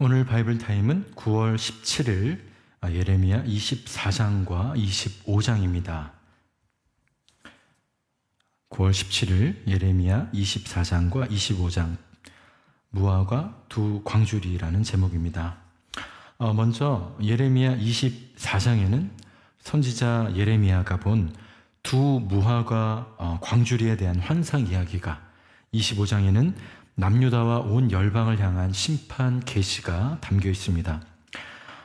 오늘 바이블 타임은 9월 17일 예레미야 24장과 25장입니다. 9월 17일 예레미야 24장과 25장 무화과 두 광주리라는 제목입니다. 먼저 예레미야 24장에는 선지자 예레미야가 본 두 무화과 광주리에 대한 환상 이야기가, 25장에는 남유다와 온 열방을 향한 심판 계시가 담겨 있습니다.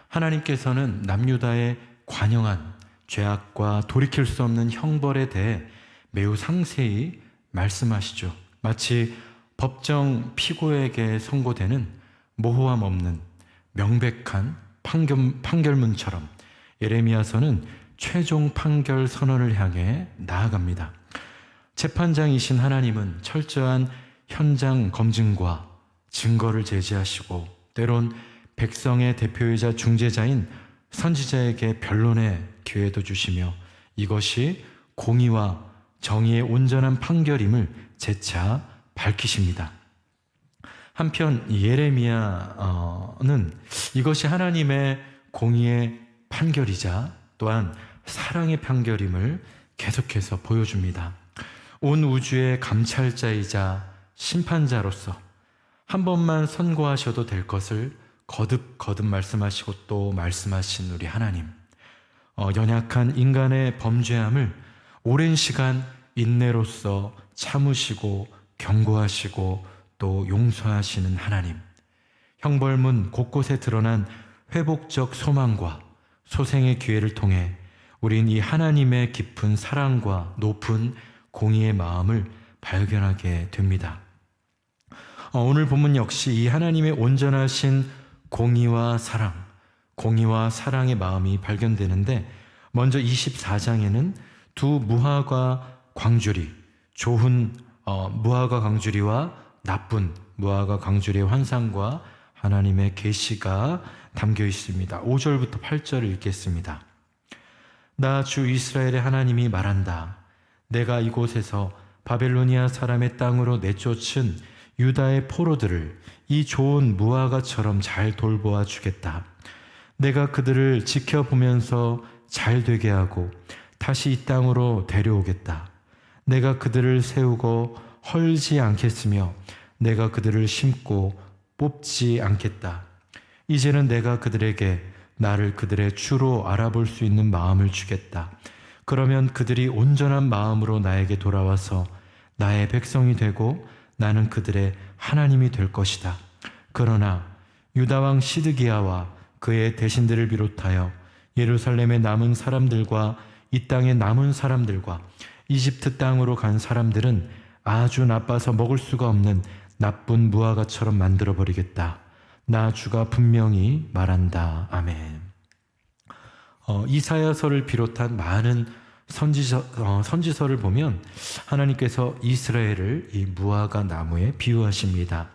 하나님께서는 남유다의 관영한 죄악과 돌이킬 수 없는 형벌에 대해 매우 상세히 말씀하시죠. 마치 법정 피고에게 선고되는 모호함 없는 명백한 판결문처럼 예레미야서는 최종 판결 선언을 향해 나아갑니다. 재판장이신 하나님은 철저한 현장 검증과 증거를 제시하시고 때론 백성의 대표이자 중재자인 선지자에게 변론의 기회도 주시며 이것이 공의와 정의의 온전한 판결임을 재차 밝히십니다. 한편 예레미야는 이것이 하나님의 공의의 판결이자 또한 사랑의 판결임을 계속해서 보여줍니다. 온 우주의 감찰자이자 심판자로서 한 번만 선고하셔도 될 것을 거듭 말씀하시고 또 말씀하신 우리 하나님, 연약한 인간의 범죄함을 오랜 시간 인내로써 참으시고 경고하시고 또 용서하시는 하나님, 형벌문 곳곳에 드러난 회복적 소망과 소생의 기회를 통해 우린 이 하나님의 깊은 사랑과 높은 공의의 마음을 발견하게 됩니다. 오늘 본문 역시 이 하나님의 온전하신 공의와 사랑의 마음이 발견되는데, 먼저 24장에는 두 무화과 광주리, 좋은 무화과 광주리와 나쁜 무화과 광주리의 환상과 하나님의 계시가 담겨 있습니다. 5절부터 8절을 읽겠습니다. 나 주 이스라엘의 하나님이 말한다. 내가 이곳에서 바벨로니아 사람의 땅으로 내쫓은 유다의 포로들을 이 좋은 무화과처럼 잘 돌보아 주겠다. 내가 그들을 지켜보면서 잘 되게 하고 다시 이 땅으로 데려오겠다. 내가 그들을 세우고 헐지 않겠으며 내가 그들을 심고 뽑지 않겠다. 이제는 내가 그들에게 나를 그들의 주로 알아볼 수 있는 마음을 주겠다. 그러면 그들이 온전한 마음으로 나에게 돌아와서 나의 백성이 되고 나는 그들의 하나님이 될 것이다. 그러나 유다 왕 시드기야와 그의 대신들을 비롯하여 예루살렘의 남은 사람들과 이 땅의 남은 사람들과 이집트 땅으로 간 사람들은 아주 나빠서 먹을 수가 없는 나쁜 무화과처럼 만들어버리겠다. 나 주가 분명히 말한다. 아멘. 이사야서를 비롯한 많은 선지서를 보면 하나님께서 이스라엘을 이 무화과 나무에 비유하십니다.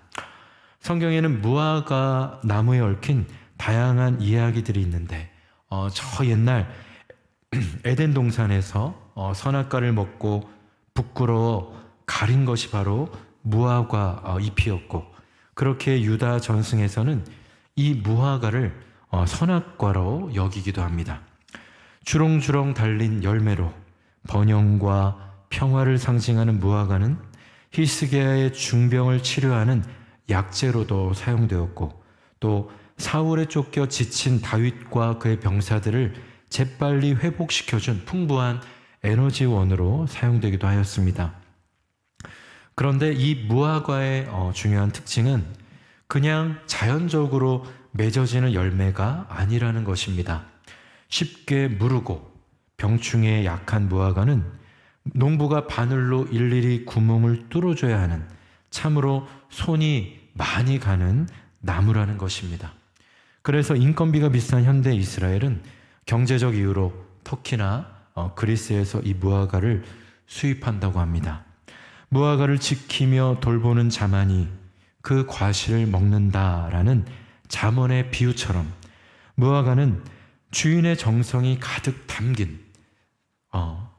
성경에는 무화과 나무에 얽힌 다양한 이야기들이 있는데 저 옛날 에덴 동산에서 선악과를 먹고 부끄러워 가린 것이 바로 무화과 잎이었고, 그렇게 유다 전승에서는 이 무화과를 선악과로 여기기도 합니다. 주렁주렁 달린 열매로 번영과 평화를 상징하는 무화과는 히스기야의 중병을 치료하는 약재로도 사용되었고, 또 사울에 쫓겨 지친 다윗과 그의 병사들을 재빨리 회복시켜준 풍부한 에너지원으로 사용되기도 하였습니다. 그런데 이 무화과의 중요한 특징은 그냥 자연적으로 맺어지는 열매가 아니라는 것입니다. 쉽게 무르고 병충해에 약한 무화과는 농부가 바늘로 일일이 구멍을 뚫어줘야 하는 참으로 손이 많이 가는 나무라는 것입니다. 그래서 인건비가 비싼 현대 이스라엘은 경제적 이유로 터키나 그리스에서 이 무화과를 수입한다고 합니다. 무화과를 지키며 돌보는 자만이 그 과실을 먹는다라는 잠언의 비유처럼 무화과는 주인의 정성이 가득 담긴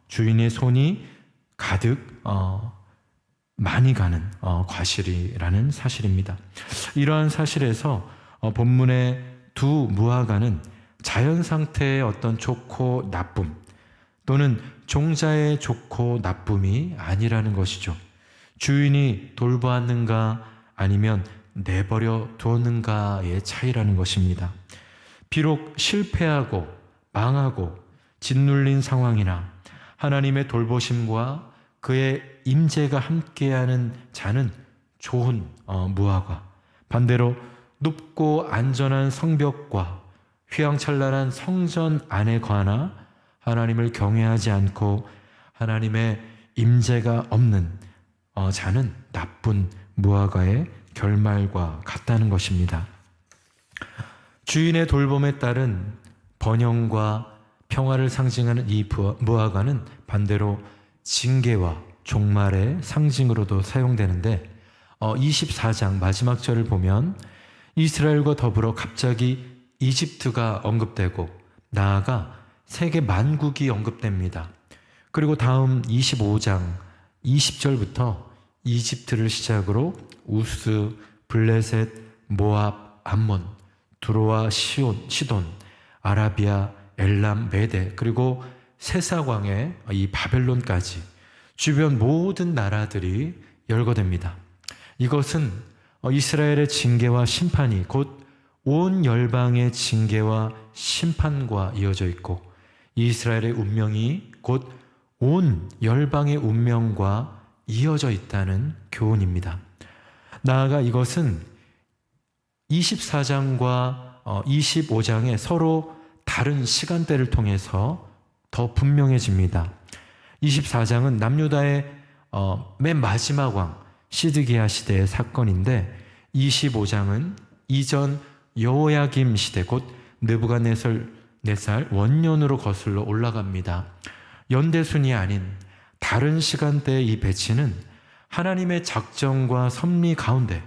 주인의 손이 가득 많이 가는 과실이라는 사실입니다. 이러한 사실에서 본문의 두 무화과는 자연 상태의 어떤 좋고 나쁨 또는 종자의 좋고 나쁨이 아니라는 것이죠. 주인이 돌보았는가 아니면 내버려 두었는가의 차이라는 것입니다. 비록 실패하고 망하고 짓눌린 상황이나 하나님의 돌보심과 그의 임재가 함께하는 자는 좋은 무화과, 반대로 높고 안전한 성벽과 휘황찬란한 성전 안에 거하나 하나님을 경외하지 않고 하나님의 임재가 없는 자는 나쁜 무화과의 결말과 같다는 것입니다. 주인의 돌봄에 따른 번영과 평화를 상징하는 이 무화과는 반대로 징계와 종말의 상징으로도 사용되는데 24장 마지막 절을 보면 이스라엘과 더불어 갑자기 이집트가 언급되고 나아가 세계 만국이 언급됩니다. 그리고 다음 25장 20절부터 이집트를 시작으로 우스, 블레셋, 모압, 암몬, 두로와 시돈, 아라비아, 엘람, 메데 그리고 세사광의 이 바벨론까지 주변 모든 나라들이 열거됩니다. 이것은 이스라엘의 징계와 심판이 곧 온 열방의 징계와 심판과 이어져 있고 이스라엘의 운명이 곧 온 열방의 운명과 이어져 있다는 교훈입니다. 나아가 이것은 24장과 25장에 서로 다른 시간대를 통해서 더 분명해집니다. 24장은 남유다의 맨 마지막 왕 시드기야 시대의 사건인데 25장은 이전 여호야김 시대 곧 느부갓네살 원년으로 거슬러 올라갑니다. 연대순이 아닌 다른 시간대의 이 배치는 하나님의 작정과 섭리 가운데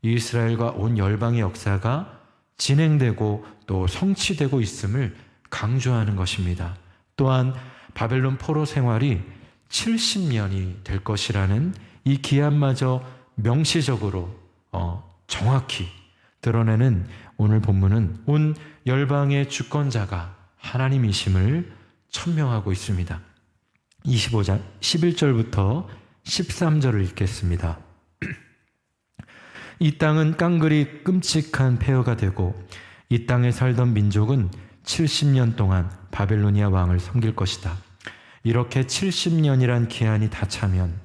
이스라엘과 온 열방의 역사가 진행되고 또 성취되고 있음을 강조하는 것입니다. 또한 바벨론 포로 생활이 70년이 될 것이라는 이 기한마저 명시적으로 정확히 드러내는 오늘 본문은 온 열방의 주권자가 하나님이심을 천명하고 있습니다. 25장 11절부터 13절을 읽겠습니다. 이 땅은 깡그리 끔찍한 폐허가 되고 이 땅에 살던 민족은 70년 동안 바벨로니아 왕을 섬길 것이다. 이렇게 70년이란 기한이 다 차면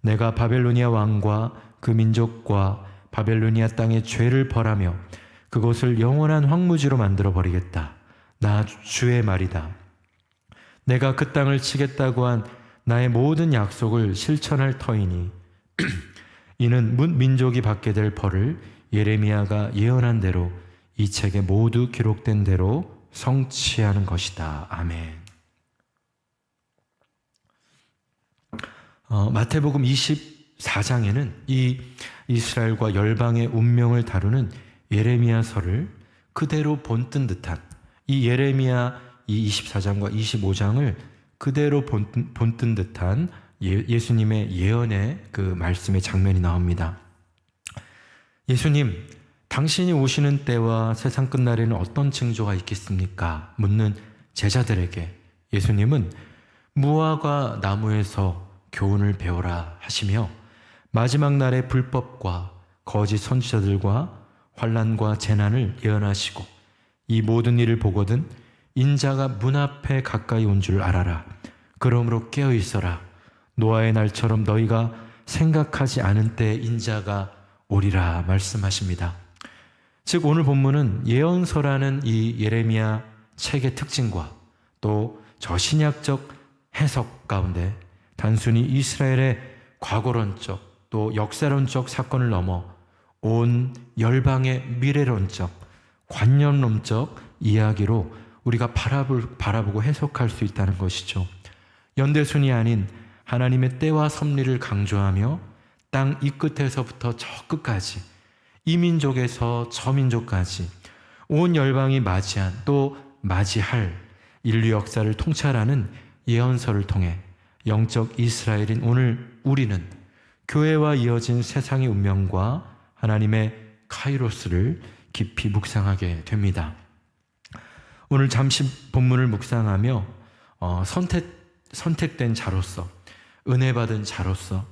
내가 바벨로니아 왕과 그 민족과 바벨로니아 땅의 죄를 벌하며 그곳을 영원한 황무지로 만들어 버리겠다. 나 주의 말이다. 내가 그 땅을 치겠다고 한 나의 모든 약속을 실천할 터이니 이는 문 민족이 받게 될 벌을 예레미야가 예언한 대로 이 책에 모두 기록된 대로 성취하는 것이다. 아멘. 마태복음 24장에는 이 이스라엘과 열방의 운명을 다루는 예레미야서를 그대로 본뜬 듯한 이 예레미야 이 24장과 25장을 그대로 본뜬 듯한 예수님의 예언의 그 말씀의 장면이 나옵니다. 예수님, 당신이 오시는 때와 세상 끝날에는 어떤 징조가 있겠습니까? 묻는 제자들에게 예수님은 무화과 나무에서 교훈을 배우라 하시며 마지막 날의 불법과 거짓 선지자들과 환난과 재난을 예언하시고 이 모든 일을 보거든 인자가 문 앞에 가까이 온 줄 알아라. 그러므로 깨어 있어라. 노아의 날처럼 너희가 생각하지 않은 때에 인자가 오리라 말씀하십니다. 즉 오늘 본문은 예언서라는 이 예레미야 책의 특징과 또 저신약적 해석 가운데 단순히 이스라엘의 과거론적 또 역사론적 사건을 넘어 온 열방의 미래론적 관념론적 이야기로 우리가 바라보고 해석할 수 있다는 것이죠. 연대순이 아닌 하나님의 때와 섭리를 강조하며 땅 이 끝에서부터 저 끝까지 이 민족에서 저 민족까지 온 열방이 맞이한 또 맞이할 인류 역사를 통찰하는 예언서를 통해 영적 이스라엘인 오늘 우리는 교회와 이어진 세상의 운명과 하나님의 카이로스를 깊이 묵상하게 됩니다. 오늘 잠시 본문을 묵상하며 선택된 자로서, 은혜 받은 자로서,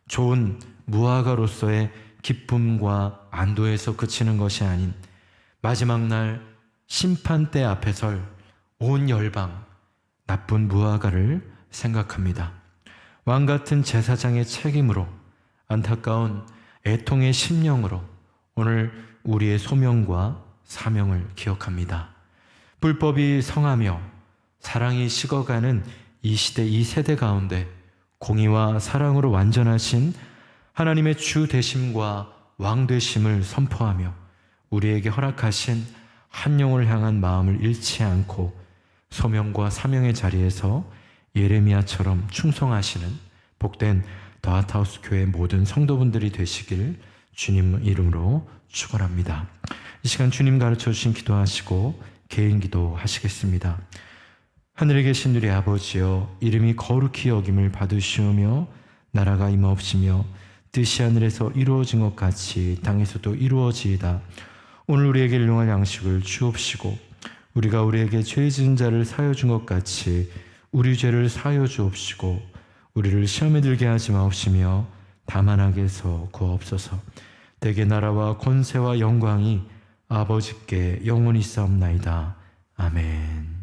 좋은 무화과로서의 기쁨과 안도에서 그치는 것이 아닌 마지막 날 심판대 앞에 설 온 열방 나쁜 무화과를 생각합니다. 왕 같은 제사장의 책임으로, 안타까운 애통의 심령으로 오늘 우리의 소명과 사명을 기억합니다. 불법이 성하며 사랑이 식어가는 이 시대, 이 세대 가운데 공의와 사랑으로 완전하신 하나님의 주 되심과 왕 되심을 선포하며 우리에게 허락하신 한 영을 향한 마음을 잃지 않고 소명과 사명의 자리에서 예레미야처럼 충성하시는 복된 더핫하우스 교회 모든 성도분들이 되시길 주님 이름으로 축원합니다. 이 시간 주님 가르쳐 주신 기도하시고 개인 기도하시겠습니다. 하늘에 계신 우리 아버지여, 이름이 거룩히 여김을 받으시오며 나라가 임하옵시며 뜻이 하늘에서 이루어진 것 같이 땅에서도 이루어지이다. 오늘 우리에게 일용할 양식을 주옵시고 우리가 우리에게 죄 지은 자를 사하여 준 것 같이 우리 죄를 사하여 주옵시고 우리를 시험에 들게 하지 마옵시며 다만 악에서 구하옵소서. 대개 나라와 권세와 영광이 아버지께 영원히 있사옵나이다. 아멘.